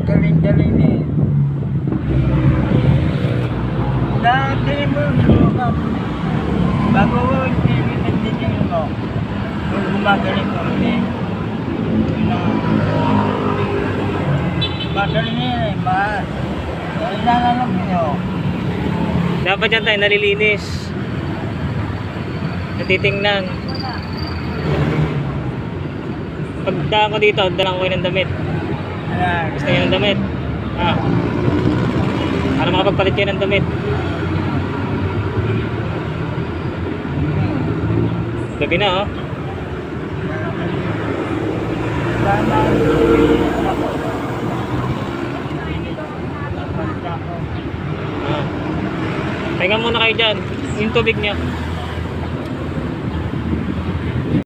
Galing-galing eh. Dati mo suka. Bago ko hindi mo. Kung gumagaling ko ulit. Magaling yan eh, ma. Kailangan nyo. Dapat yan tayo nalilinis. Natitingnan. Pagdaan ko dito, dalang ko ng damit. Ayan. Gusto niyo ng damit? Ah. Para makapagpalit kayo ng damit. Gabi na oh. Sana Ah. Pahinga muna kayo dyan. Yung tubig niya.